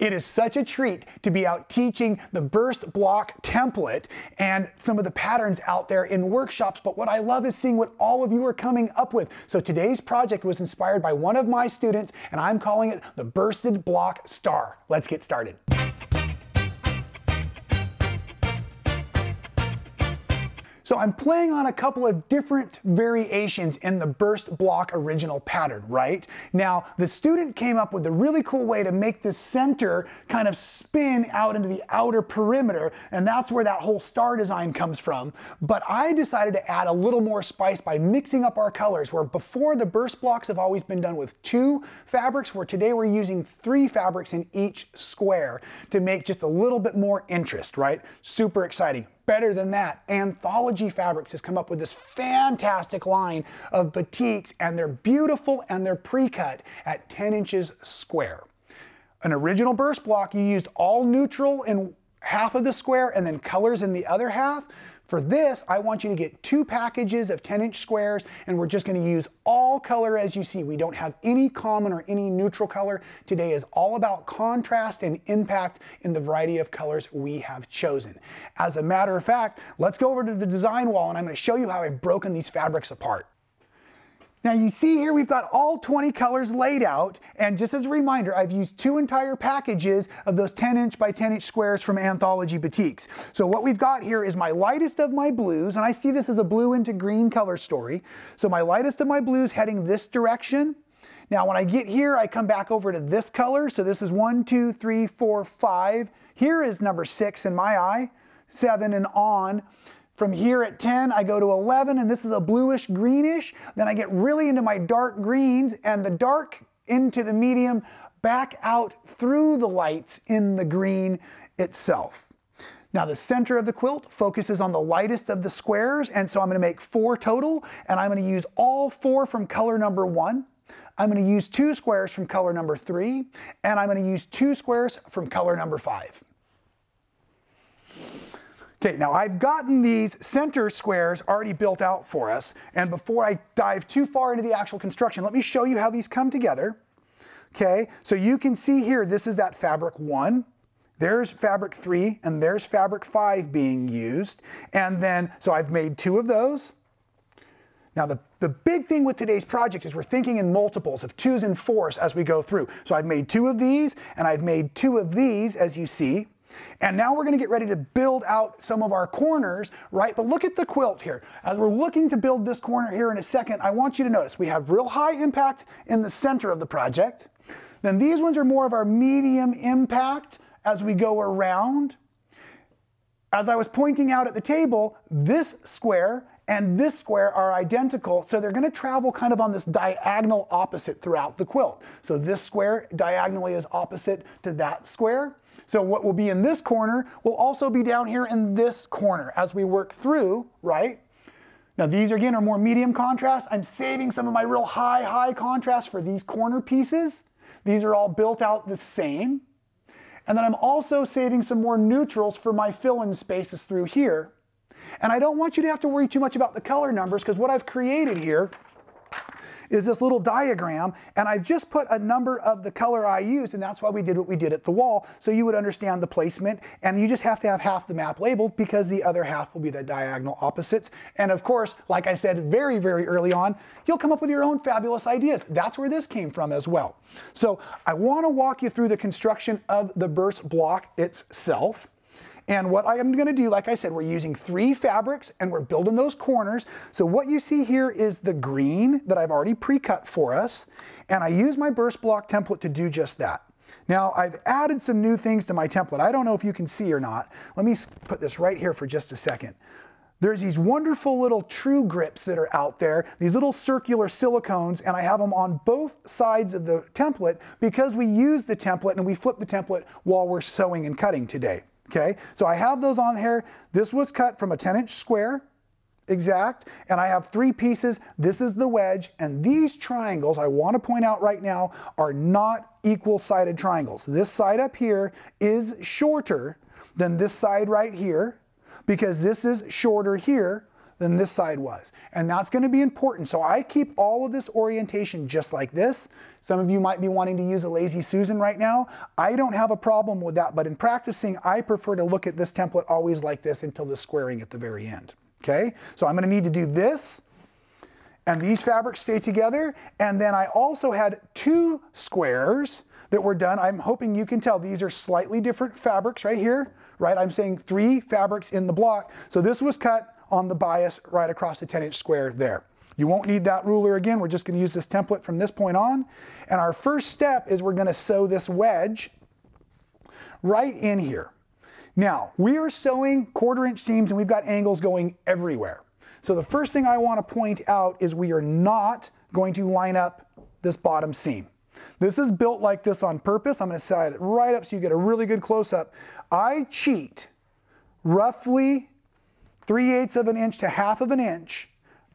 It is such a treat to be out teaching the burst block template and some of the patterns out there in workshops, but what I love is seeing what all of you are coming up with. So today's project was inspired by one of my students, and I'm calling it the Bursted Block Star. Let's get started. So I'm playing on a couple of different variations in the burst block original pattern, right? Now, the student came up with a really cool way to make the center kind of spin out into the outer perimeter, and that's where that whole star design comes from. But I decided to add a little more spice by mixing up our colors, where before the burst blocks have always been done with 2 fabrics, where today we're using 3 fabrics in each square to make just a little bit more interest, right? Super exciting. Better than that, Anthology Fabrics has come up with this fantastic line of batiks, and they're beautiful and they're pre-cut at 10 inches square. An original burst block, you used all neutral in half of the square and then colors in the other half. For this, I want you to get 2 packages of 10-inch squares, and we're just going to use all color as you see. We don't have any common or any neutral color. Today is all about contrast and impact in the variety of colors we have chosen. As a matter of fact, let's go over to the design wall, and I'm going to show you how I've broken these fabrics apart. Now you see here we've got all 20 colors laid out, and just as a reminder, I've used 2 entire packages of those 10-inch by 10-inch squares from Anthology Batiks. So what we've got here is my lightest of my blues, and I see this as a blue into green color story. So my lightest of my blues heading this direction. Now when I get here, I come back over to this color. So this is 1, 2, 3, 4, 5. Here is number 6 in my eye, 7 and on. From here at 10, I go to 11, and this is a bluish greenish. Then I get really into my dark greens, and the dark into the medium, back out through the lights in the green itself. Now the center of the quilt focuses on the lightest of the squares, and so I'm going to make 4 total, and I'm going to use all 4 from color number 1. I'm going to use 2 squares from color number 3, and I'm going to use 2 squares from color number 5. Okay, now I've gotten these center squares already built out for us, and before I dive too far into the actual construction, let me show you how these come together. Okay, so you can see here, this is that fabric 1, there's fabric 3, and there's fabric 5 being used, and then, so I've made 2 of those. Now the big thing with today's project is we're thinking in multiples of 2s and 4s as we go through. So I've made 2 of these, and I've made 2 of these, as you see. And now we're going to get ready to build out some of our corners, right? But look at the quilt here. As we're looking to build this corner here in a second, I want you to notice we have real high impact in the center of the project. Then these ones are more of our medium impact as we go around. As I was pointing out at the table, this square and this square are identical, so they're going to travel kind of on this diagonal opposite throughout the quilt. So this square diagonally is opposite to that square. So what will be in this corner will also be down here in this corner as we work through, right? Now these again are more medium contrast. I'm saving some of my real high contrast for these corner pieces. These are all built out the same. And then I'm also saving some more neutrals for my fill-in spaces through here. And I don't want you to have to worry too much about the color numbers, because what I've created here is this little diagram, and I've just put a number of the color I used, and that's why we did what we did at the wall, so you would understand the placement, and you just have to have half the map labeled because the other half will be the diagonal opposites. And of course, like I said very early on, you'll come up with your own fabulous ideas. That's where this came from as well. So I want to walk you through the construction of the burst block itself. And what I'm going to do, like I said, we're using 3 fabrics and we're building those corners. So what you see here is the green that I've already pre-cut for us. And I use my burst block template to do just that. Now I've added some new things to my template. I don't know if you can see or not. Let me put this right here for just a second. There's these wonderful little true grips that are out there, these little circular silicones, and I have them on both sides of the template because we use the template and we flip the template while we're sewing and cutting today. Okay, so I have those on here. This was cut from a 10-inch square, exact, and I have 3 pieces. This is the wedge, and these triangles, I want to point out right now, are not equal-sided triangles. This side up here is shorter than this side right here, because this is shorter here than this side was. And that's going to be important. So I keep all of this orientation just like this. Some of you might be wanting to use a Lazy Susan right now. I don't have a problem with that, but in practicing, I prefer to look at this template always like this until the squaring at the very end. Okay, so I'm going to need to do this, and these fabrics stay together. And then I also had 2 squares that were done. I'm hoping you can tell these are slightly different fabrics right here, right? I'm saying 3 fabrics in the block. So this was cut on the bias right across the 10-inch square there. You won't need that ruler again. We're just going to use this template from this point on. And our first step is we're going to sew this wedge right in here. Now, we are sewing 1/4-inch seams and we've got angles going everywhere. So the first thing I want to point out is we are not going to line up this bottom seam. This is built like this on purpose. I'm going to set it right up so you get a really good close-up. I cheat roughly 3/8 of an inch to 1/2 of an inch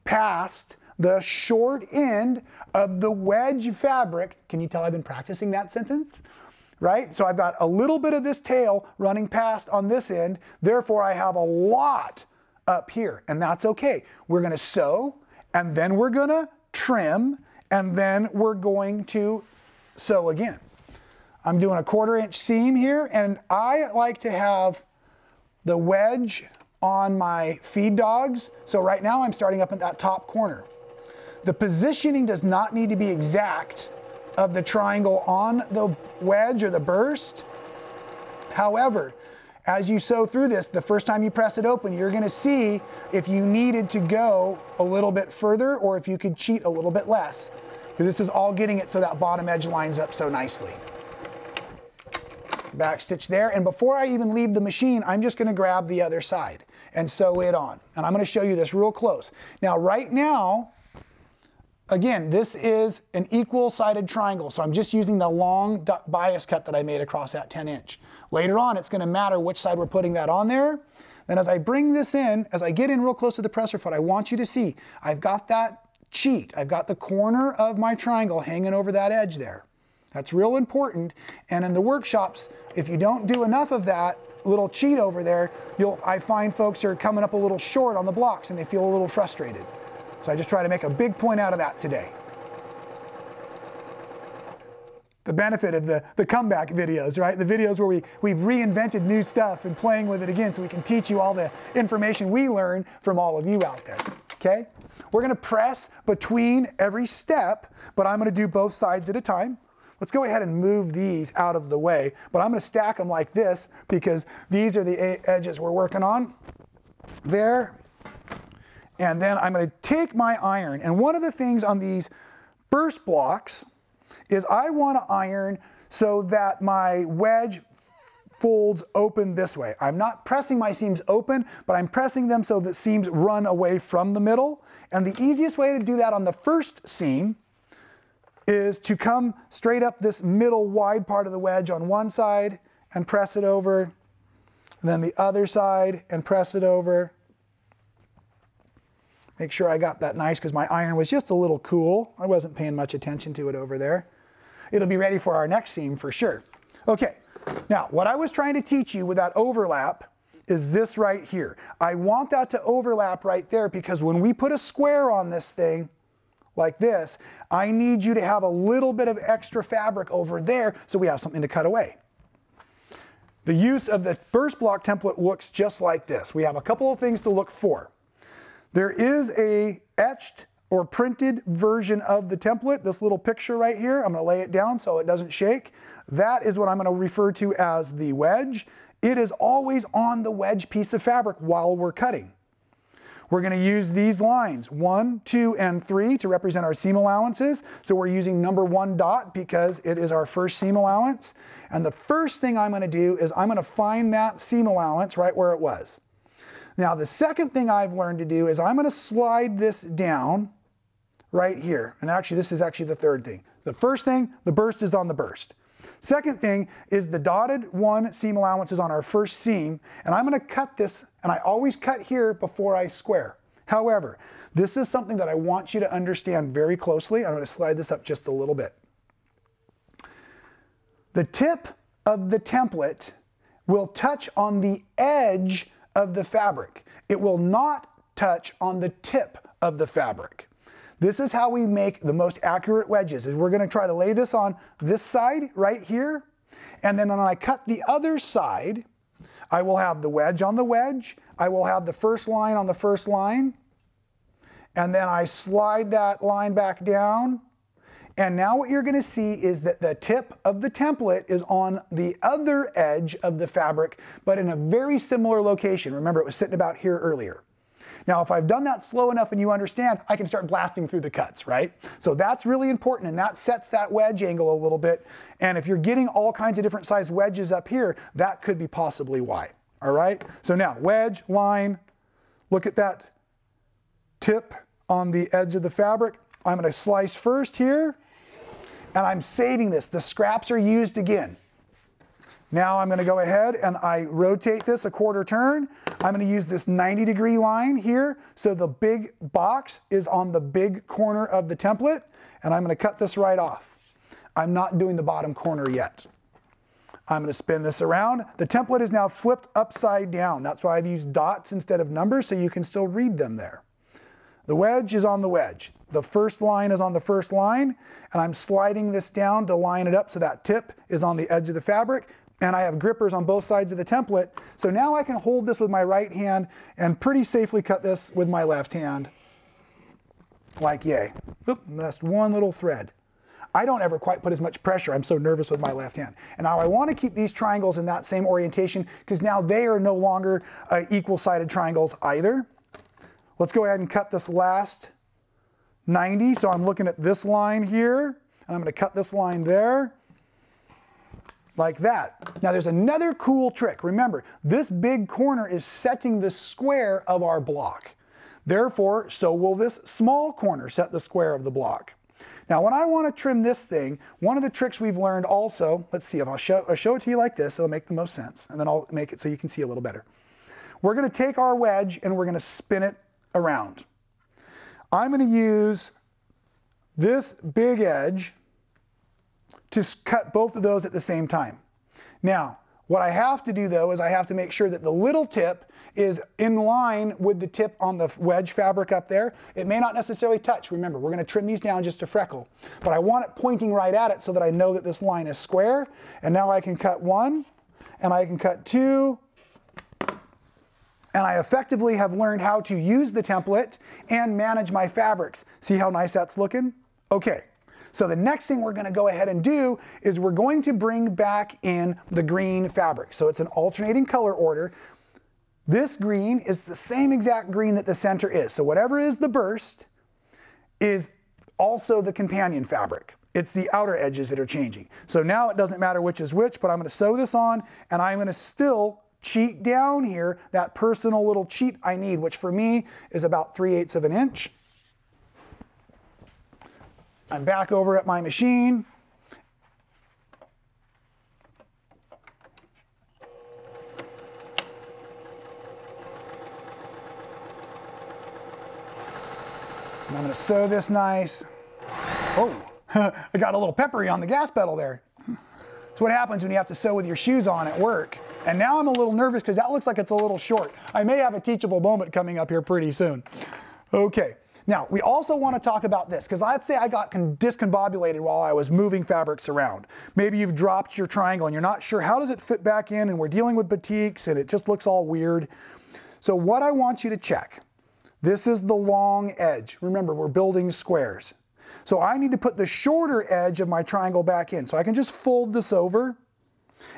past the short end of the wedge fabric. Can you tell I've been practicing that sentence? Right? So I've got a little bit of this tail running past on this end. Therefore, I have a lot up here, and that's okay. We're going to sew, and then we're going to trim, and then we're going to sew again. I'm doing a 1/4-inch seam here, and I like to have the wedge on my feed dogs. So right now I'm starting up at that top corner. The positioning does not need to be exact of the triangle on the wedge or the burst. However, as you sew through this, the first time you press it open, you're going to see if you needed to go a little bit further or if you could cheat a little bit less. Because this is all getting it so that bottom edge lines up so nicely. Back stitch there, and before I even leave the machine, I'm just going to grab the other side and sew it on. And I'm going to show you this real close. Now, right now, again, this is an equal-sided triangle, so I'm just using the long bias cut that I made across that 10-inch. Later on, it's going to matter which side we're putting that on there. Then as I bring this in, as I get in real close to the presser foot, I want you to see I've got that cheat. I've got the corner of my triangle hanging over that edge there. That's real important. And in the workshops, if you don't do enough of that little cheat over there, I find folks are coming up a little short on the blocks and they feel a little frustrated. So I just try to make a big point out of that today. The benefit of the comeback videos, right? The videos where we've reinvented new stuff and playing with it again so we can teach you all the information we learn from all of you out there, okay? We're gonna press between every step, but I'm gonna do both sides at a time. Let's go ahead and move these out of the way, but I'm going to stack them like this because these are the edges we're working on. There. And then I'm going to take my iron, and one of the things on these burst blocks is I want to iron so that my wedge folds open this way. I'm not pressing my seams open, but I'm pressing them so that seams run away from the middle. And the easiest way to do that on the first seam is to come straight up this middle wide part of the wedge on one side and press it over, and then the other side and press it over. Make sure I got that nice because my iron was just a little cool. I wasn't paying much attention to it over there. It'll be ready for our next seam for sure. Okay, now what I was trying to teach you with that overlap is this right here. I want that to overlap right there because when we put a square on this thing, like this, I need you to have a little bit of extra fabric over there so we have something to cut away. The use of the burst block template looks just like this. We have a couple of things to look for. There is a etched or printed version of the template, this little picture right here. I'm going to lay it down so it doesn't shake. That is what I'm going to refer to as the wedge. It is always on the wedge piece of fabric while we're cutting. We're going to use these lines, 1, 2, and 3 to represent our seam allowances. So we're using number 1 dot because it is our first seam allowance. And the first thing I'm going to do is I'm going to find that seam allowance right where it was. Now the second thing I've learned to do is I'm going to slide this down right here. And actually this is actually the third thing. The first thing, the burst is on the burst. Second thing is the dotted 1 seam allowance is on our first seam, and I'm going to cut this, and I always cut here before I square. However, this is something that I want you to understand very closely. I'm going to slide this up just a little bit. The tip of the template will touch on the edge of the fabric. It will not touch on the tip of the fabric. This is how we make the most accurate wedges, is we're going to try to lay this on this side right here, and then when I cut the other side, I will have the wedge on the wedge, I will have the first line on the first line, and then I slide that line back down. And now what you're going to see is that the tip of the template is on the other edge of the fabric, but in a very similar location. Remember, it was sitting about here earlier. Now, if I've done that slow enough and you understand, I can start blasting through the cuts, right? So that's really important, and that sets that wedge angle a little bit. And if you're getting all kinds of different size wedges up here, that could be possibly why, all right? So now, wedge, line, look at that tip on the edge of the fabric. I'm going to slice first here. And I'm saving this. The scraps are used again. Now I'm going to go ahead and I rotate this a quarter turn. I'm going to use this 90-degree line here, so the big box is on the big corner of the template, and I'm going to cut this right off. I'm not doing the bottom corner yet. I'm going to spin this around. The template is now flipped upside down. That's why I've used dots instead of numbers, so you can still read them there. The wedge is on the wedge. The first line is on the first line, and I'm sliding this down to line it up so that tip is on the edge of the fabric, and I have grippers on both sides of the template. So now I can hold this with my right hand and pretty safely cut this with my left hand, like yay. Oop, that's one little thread. I don't ever quite put as much pressure. I'm so nervous with my left hand. And now I want to keep these triangles in that same orientation because now they are no longer equal-sided triangles either. Let's go ahead and cut this last 90. So I'm looking at this line here, and I'm going to cut this line there, like that. Now there's another cool trick. Remember, this big corner is setting the square of our block. Therefore, so will this small corner set the square of the block. Now when I want to trim this thing, one of the tricks we've learned also, let's see if I'll show it to you like this, it'll make the most sense, and then I'll make it so you can see a little better. We're going to take our wedge and we're going to spin it around. I'm going to use this big edge to cut both of those at the same time. Now, what I have to do though is I have to make sure that the little tip is in line with the tip on the wedge fabric up there. It may not necessarily touch. Remember, we're going to trim these down just a freckle, but I want it pointing right at it so that I know that this line is square. And now I can cut one, and I can cut two, and I effectively have learned how to use the template and manage my fabrics. See how nice that's looking? Okay, so the next thing we're going to go ahead and do is we're going to bring back in the green fabric. So it's an alternating color order. This green is the same exact green that the center is. So whatever is the burst is also the companion fabric. It's the outer edges that are changing. So now it doesn't matter which is which, but I'm going to sew this on, and I'm going to still cheat down here that personal little cheat I need, which for me is about 3/8 of an inch. I'm back over at my machine. And I'm going to sew this nice. Oh, I got a little peppery on the gas pedal there. That's what happens when you have to sew with your shoes on at work. And now I'm a little nervous because that looks like it's a little short. I may have a teachable moment coming up here pretty soon. Okay, now we also want to talk about this because I'd say I got discombobulated while I was moving fabrics around. Maybe you've dropped your triangle and you're not sure how does it fit back in, and we're dealing with batiks and it just looks all weird. So what I want you to check, this is the long edge. Remember, we're building squares. So I need to put the shorter edge of my triangle back in. So I can just fold this over.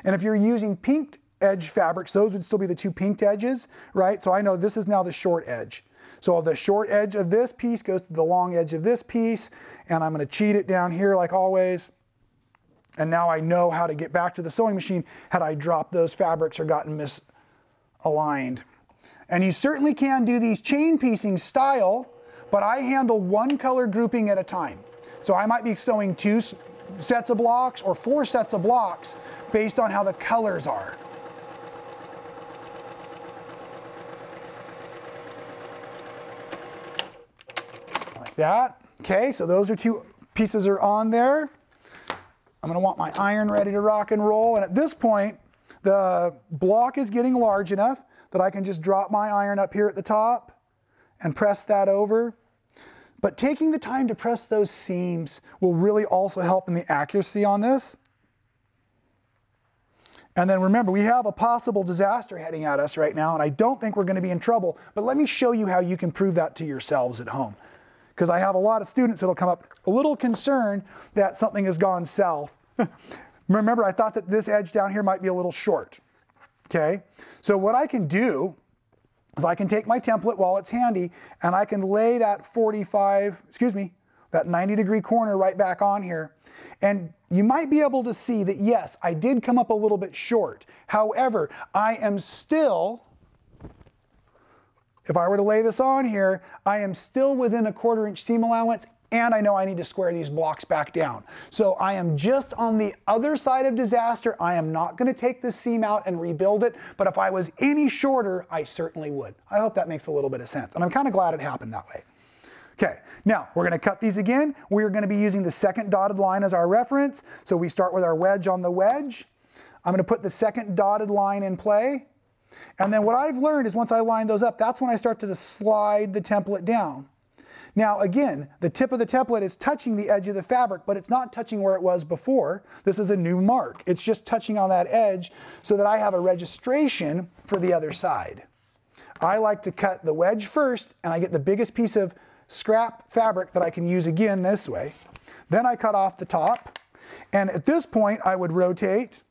And if you're using pinked edge fabrics, those would still be the two pinked edges, right? So I know this is now the short edge. So the short edge of this piece goes to the long edge of this piece, and I'm going to cheat it down here like always. And now I know how to get back to the sewing machine had I dropped those fabrics or gotten misaligned. And you certainly can do these chain piecing style, but I handle one color grouping at a time. So I might be sewing 2 sets of blocks or 4 sets of blocks based on how the colors are. Like that. Okay, so those are 2 pieces are on there. I'm going to want my iron ready to rock and roll. And at this point, the block is getting large enough that I can just drop my iron up here at the top and press that over. But taking the time to press those seams will really also help in the accuracy on this. And then remember, we have a possible disaster heading at us right now, and I don't think we're going to be in trouble, but let me show you how you can prove that to yourselves at home. Because I have a lot of students that'll come up a little concerned that something has gone south. Remember, I thought that this edge down here might be a little short. Okay, so what I can do is I can take my template while it's handy, and I can lay that that 90-degree corner right back on here. And you might be able to see that, yes, I did come up a little bit short. However, I am still, if I were to lay this on here, I am still within a 1/4 inch seam allowance, and I know I need to square these blocks back down. So I am just on the other side of disaster. I am not going to take this seam out and rebuild it, but if I was any shorter, I certainly would. I hope that makes a little bit of sense, and I'm kind of glad it happened that way. Okay, now we're going to cut these again. We're going to be using the second dotted line as our reference. So we start with our wedge on the wedge. I'm going to put the second dotted line in play. And then what I've learned is once I line those up, that's when I start to slide the template down. Now again, the tip of the template is touching the edge of the fabric, but it's not touching where it was before. This is a new mark. It's just touching on that edge so that I have a registration for the other side. I like to cut the wedge first, and I get the biggest piece of scrap fabric that I can use again this way. Then I cut off the top, and at this point I would rotate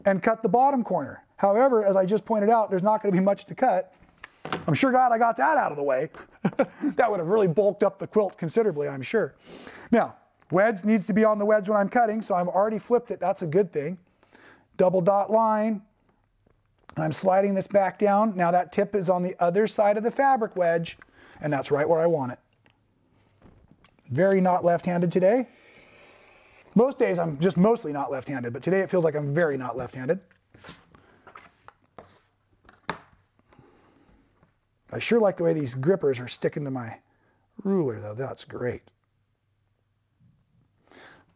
and cut the bottom corner. However, as I just pointed out, there's not going to be much to cut. I'm sure glad I got that out of the way. That would have really bulked up the quilt considerably, I'm sure. Now, wedge needs to be on the wedge when I'm cutting, so I've already flipped it. That's a good thing. Double dot line. I'm sliding this back down. Now that tip is on the other side of the fabric wedge, and that's right where I want it. Very not left-handed today. Most days I'm just mostly not left-handed, but today it feels like I'm very not left-handed. I sure like the way these grippers are sticking to my ruler though. That's great.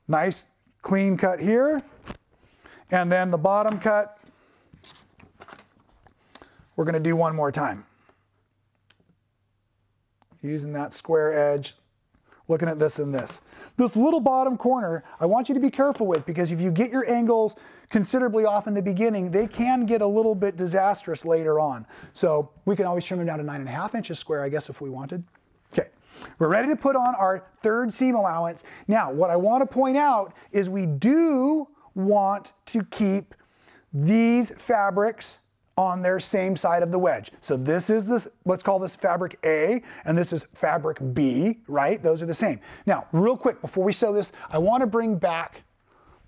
Nice clean cut here. And then the bottom cut, we're going to do one more time. Using that square edge, looking at this and this. This little bottom corner, I want you to be careful with, because if you get your angles considerably off in the beginning, they can get a little bit disastrous later on. So we can always trim them down to 9.5 inches square, I guess, if we wanted. Okay, we're ready to put on our third seam allowance. Now, what I want to point out is we do want to keep these fabrics on their same side of the wedge. So this is this, let's call this fabric A, and this is fabric B, right? Those are the same. Now, real quick, before we sew this, I want to bring back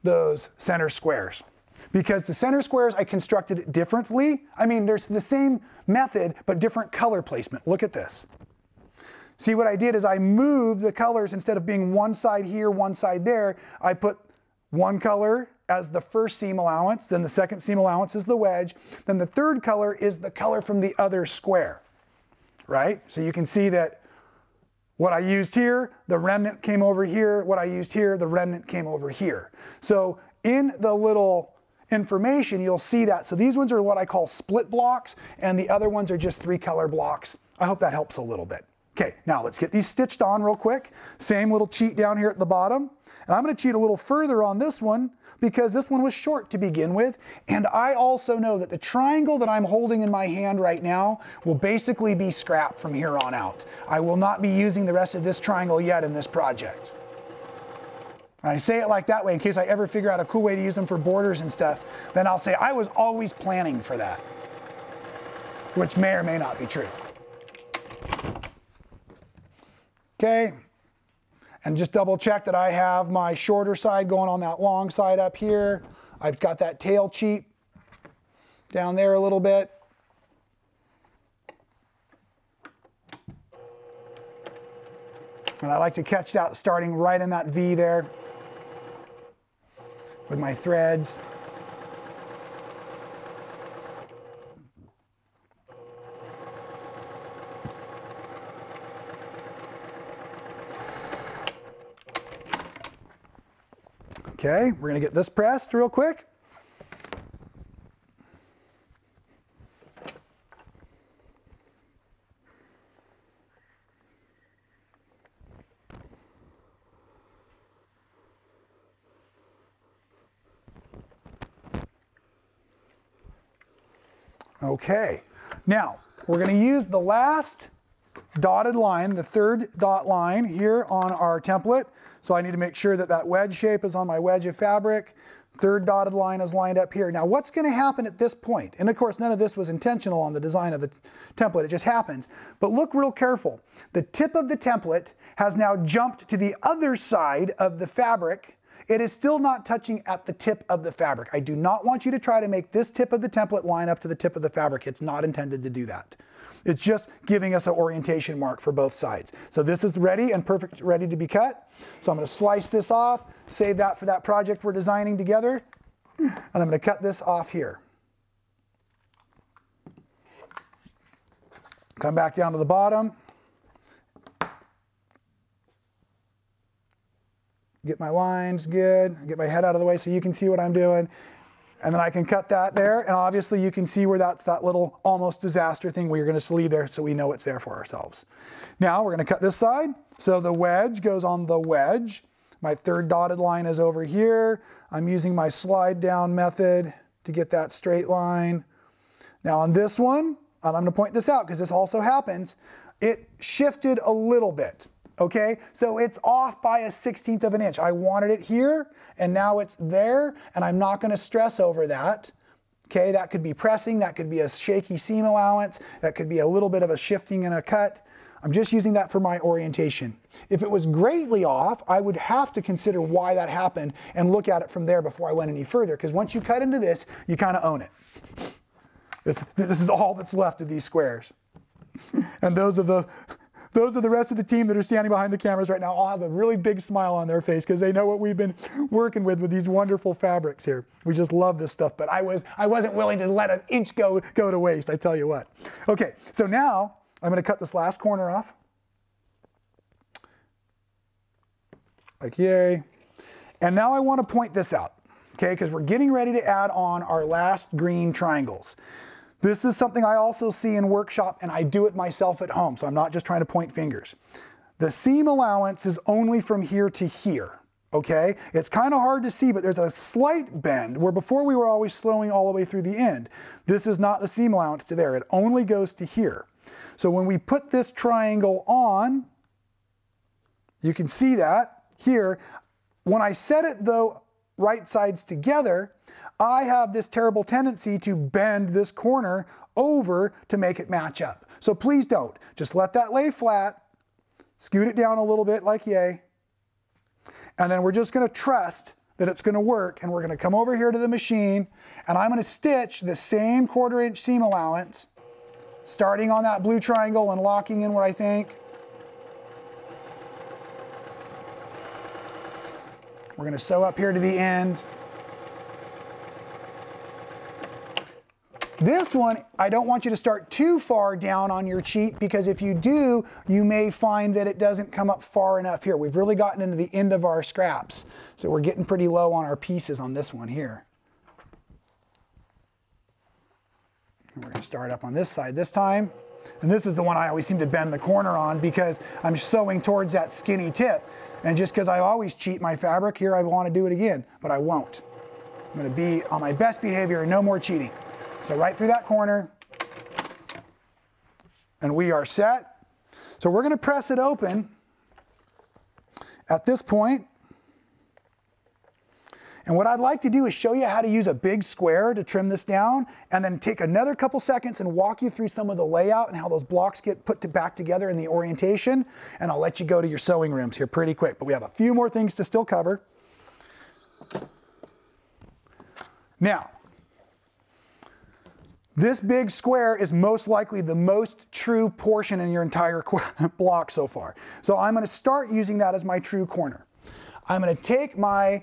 those center squares, because the center squares, I constructed it differently. I mean, there's the same method, but different color placement. Look at this. See, what I did is I moved the colors. Instead of being one side here, one side there, I put one color as the first seam allowance, then the second seam allowance is the wedge, then the third color is the color from the other square, right? So you can see that what I used here, the remnant came over here, what I used here, the remnant came over here. So in the little information, you'll see that. So these ones are what I call split blocks, and the other ones are just 3-color blocks. I hope that helps a little bit. Okay, now let's get these stitched on real quick. Same little cheat down here at the bottom. And I'm going to cheat a little further on this one, because this one was short to begin with. And I also know that the triangle that I'm holding in my hand right now will basically be scrap from here on out. I will not be using the rest of this triangle yet in this project. I say it like that way in case I ever figure out a cool way to use them for borders and stuff. Then I'll say I was always planning for that, which may or may not be true. Okay. And just double check that I have my shorter side going on that long side up here. I've got that tail cheat down there a little bit. And I like to catch that starting right in that V there with my threads. Okay, we're going to get this pressed real quick. Okay, now we're going to use the last dotted line, the third dot line here on our template. So I need to make sure that that wedge shape is on my wedge of fabric. Third dotted line is lined up here. Now what's going to happen at this point? And of course none of this was intentional on the design of the template, it just happens. But look real careful. The tip of the template has now jumped to the other side of the fabric. It is still not touching at the tip of the fabric. I do not want you to try to make this tip of the template line up to the tip of the fabric. It's not intended to do that. It's just giving us an orientation mark for both sides. So this is ready and perfect, ready to be cut. So I'm going to slice this off, save that for that project we're designing together, and I'm going to cut this off here. Come back down to the bottom. Get my lines good, get my head out of the way so you can see what I'm doing. And then I can cut that there, and obviously you can see where that's that little almost disaster thing we're going to leave there so we know it's there for ourselves. Now we're going to cut this side. So the wedge goes on the wedge. My third dotted line is over here. I'm using my slide down method to get that straight line. Now on this one, and I'm going to point this out because this also happens, it shifted a little bit. Okay, so it's off by 1/16 of an inch. I wanted it here, and now it's there, and I'm not going to stress over that. Okay, that could be pressing, that could be a shaky seam allowance, that could be a little bit of a shifting and a cut. I'm just using that for my orientation. If it was greatly off, I would have to consider why that happened and look at it from there before I went any further, because once you cut into this, you kind of own it. This is all that's left of these squares. And those are the rest of the team that are standing behind the cameras right now all have a really big smile on their face because they know what we've been working with these wonderful fabrics here. We just love this stuff, but I wasn't willing to let an inch go to waste, I tell you what. Okay, so now I'm going to cut this last corner off. Like yay. And now I want to point this out, okay, because we're getting ready to add on our last green triangles. This is something I also see in workshop, and I do it myself at home, so I'm not just trying to point fingers. The seam allowance is only from here to here, okay? It's kind of hard to see, but there's a slight bend where before we were always slowing all the way through the end. This is not the seam allowance to there. It only goes to here. So when we put this triangle on, you can see that here. When I set it, though, right sides together, I have this terrible tendency to bend this corner over to make it match up. So please don't. Just let that lay flat, scoot it down a little bit like yay, and then we're just going to trust that it's going to work, and we're going to come over here to the machine, and I'm going to stitch the same 1/4 inch seam allowance, starting on that blue triangle and locking in what I think. We're going to sew up here to the end. This one, I don't want you to start too far down on your cheat, because if you do, you may find that it doesn't come up far enough here. We've really gotten into the end of our scraps, so we're getting pretty low on our pieces on this one here. And we're going to start up on this side this time. And this is the one I always seem to bend the corner on because I'm sewing towards that skinny tip. And just because I always cheat my fabric, here I want to do it again, but I won't. I'm going to be on my best behavior and no more cheating. So right through that corner, and we are set. So we're going to press it open at this point. And what I'd like to do is show you how to use a big square to trim this down, and then take another couple seconds and walk you through some of the layout and how those blocks get put back together in the orientation. And I'll let you go to your sewing rooms here pretty quick, but we have a few more things to still cover. Now, this big square is most likely the most true portion in your entire block so far. So I'm going to start using that as my true corner. I'm going to take my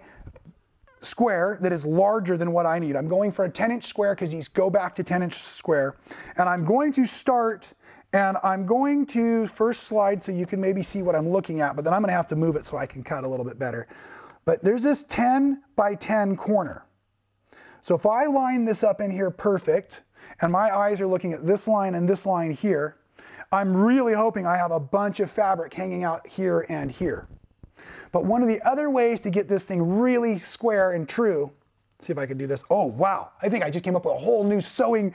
square that is larger than what I need. I'm going for a 10-inch square because these go back to 10-inch square. And I'm going to start, and I'm going to first slide so you can maybe see what I'm looking at, but then I'm going to have to move it so I can cut a little bit better. But there's this 10 by 10 corner. So if I line this up in here perfect, and my eyes are looking at this line and this line here, I'm really hoping I have a bunch of fabric hanging out here and here. But one of the other ways to get this thing really square and true See if I can do this. Oh, wow. I think I just came up with a whole new sewing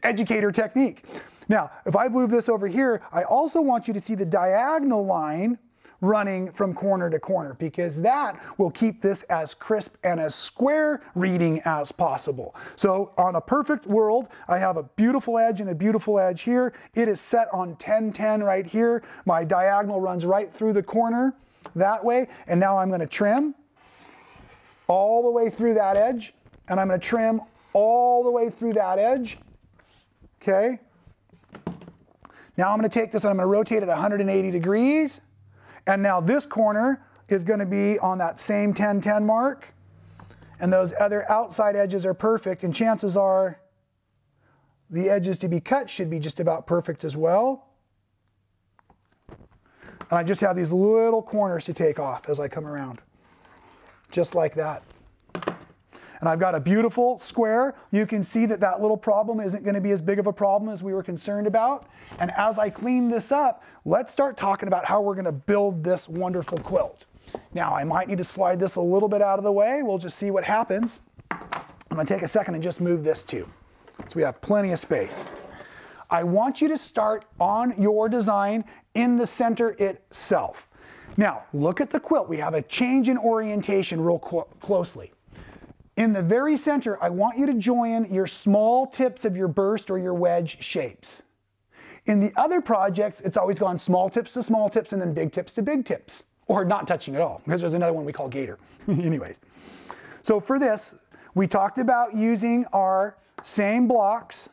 educator technique. Now, if I move this over here, I also want you to see the diagonal line running from corner to corner, because that will keep this as crisp and as square reading as possible. So on a perfect world, I have a beautiful edge and a beautiful edge here. It is set on 10-10 right here. My diagonal runs right through the corner that way. And now I'm going to trim all the way through that edge, and I'm going to trim all the way through that edge. Okay. Now I'm going to take this and I'm going to rotate it 180 degrees. And now this corner is going to be on that same 10-10 mark. And those other outside edges are perfect. And chances are the edges to be cut should be just about perfect as well. And I just have these little corners to take off as I come around. Just like that. And I've got a beautiful square. You can see that that little problem isn't going to be as big of a problem as we were concerned about. And as I clean this up, let's start talking about how we're going to build this wonderful quilt. Now, I might need to slide this a little bit out of the way. We'll just see what happens. I'm going to take a second and just move this too, so we have plenty of space. I want you to start on your design in the center itself. Now, look at the quilt. We have a change in orientation real closely. In the very center, I want you to join your small tips of your burst or your wedge shapes. In the other projects, it's always gone small tips to small tips and then big tips to big tips, or not touching at all, because there's another one we call gator. Anyways, so for this, we talked about using our same blocks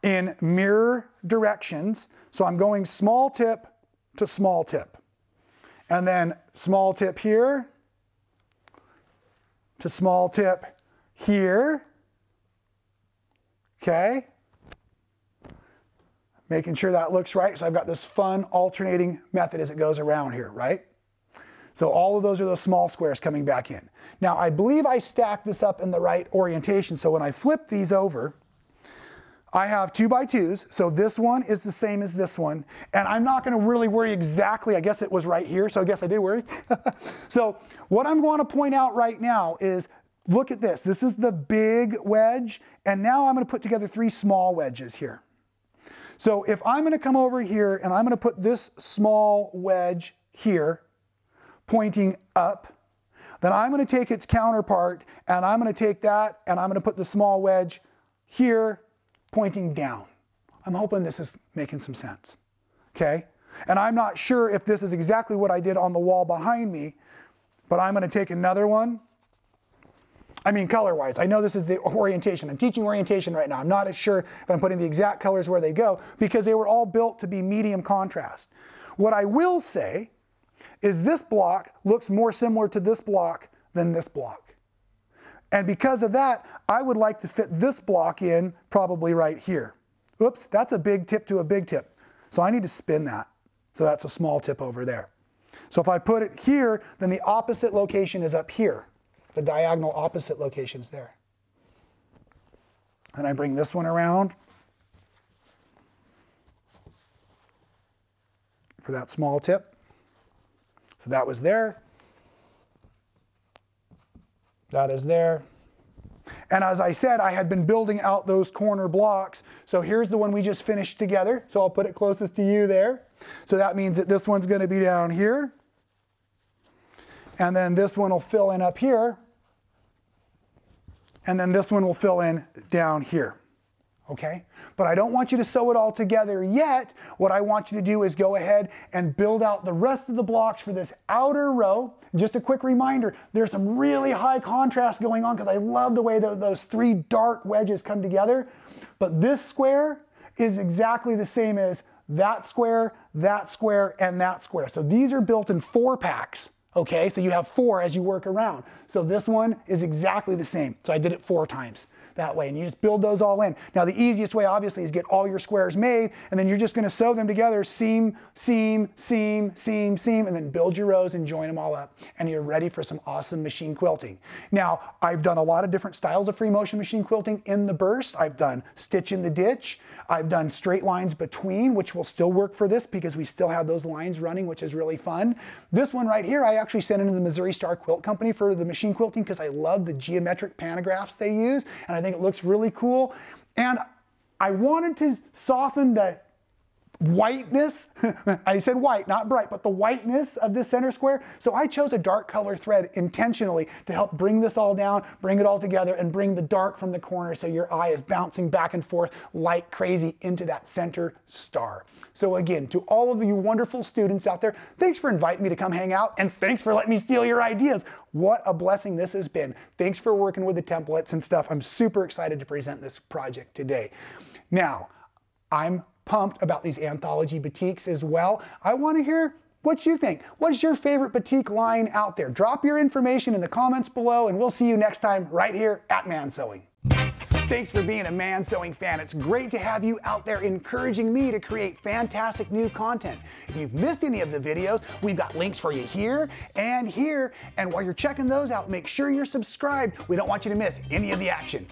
in mirror directions. So I'm going small tip to small tip, and then small tip here to small tip here. Okay. Making sure that looks right. So I've got this fun alternating method as it goes around here, right? So all of those are those small squares coming back in. Now I believe I stacked this up in the right orientation. So when I flip these over, I have 2x2s. So this one is the same as this one. And I'm not going to really worry exactly. I guess it was right here. So I guess I did worry. So what I'm going to point out right now is, look at this. This is the big wedge. And now I'm going to put together 3 small wedges here. So if I'm going to come over here and I'm going to put this small wedge here pointing up, then I'm going to take its counterpart and I'm going to take that and I'm going to put the small wedge here pointing down. I'm hoping this is making some sense. Okay? And I'm not sure if this is exactly what I did on the wall behind me, but I'm going to take another one. I mean, color-wise, I know this is the orientation. I'm teaching orientation right now. I'm not as sure if I'm putting the exact colors where they go, because they were all built to be medium contrast. What I will say is this block looks more similar to this block than this block. And because of that, I would like to fit this block in probably right here. Oops, that's a big tip to a big tip. So I need to spin that. So that's a small tip over there. So if I put it here, then the opposite location is up here. The diagonal opposite location's there. And I bring this one around for that small tip. So that was there. That is there. And as I said, I had been building out those corner blocks. So here's the one we just finished together. So I'll put it closest to you there. So that means that this one's going to be down here. And then this one will fill in up here. And then this one will fill in down here. Okay? But I don't want you to sew it all together yet. What I want you to do is go ahead and build out the rest of the blocks for this outer row. Just a quick reminder, there's some really high contrast going on because I love the way those 3 dark wedges come together. But this square is exactly the same as that square, and that square. So these are built in 4 packs. Okay, so you have 4 as you work around. So this one is exactly the same. So I did it 4 times. that way. And you just build those all in. Now the easiest way obviously is get all your squares made, and then you're just gonna sew them together, seam, seam, seam, seam, seam, and then build your rows and join them all up. And you're ready for some awesome machine quilting. Now, I've done a lot of different styles of free motion machine quilting in the burst. I've done stitch in the ditch. I've done straight lines between, which will still work for this because we still have those lines running, which is really fun. This one right here, I actually sent into the Missouri Star Quilt Company for the machine quilting because I love the geometric pantographs they use, and I think it looks really cool. And I wanted to soften the whiteness, I said white, not bright, but the whiteness of this center square. So I chose a dark color thread intentionally to help bring this all down, bring it all together, and bring the dark from the corner so your eye is bouncing back and forth like crazy into that center star. So again, to all of you wonderful students out there, thanks for inviting me to come hang out, and thanks for letting me steal your ideas. What a blessing this has been. Thanks for working with the templates and stuff. I'm super excited to present this project today. Now, I'm pumped about these Anthology Batiks as well. I want to hear what you think. What is your favorite batik line out there? Drop your information in the comments below, and we'll see you next time right here at Man Sewing. Thanks for being a Man Sewing fan. It's great to have you out there encouraging me to create fantastic new content. If you've missed any of the videos, we've got links for you here and here. And while you're checking those out, make sure you're subscribed. We don't want you to miss any of the action.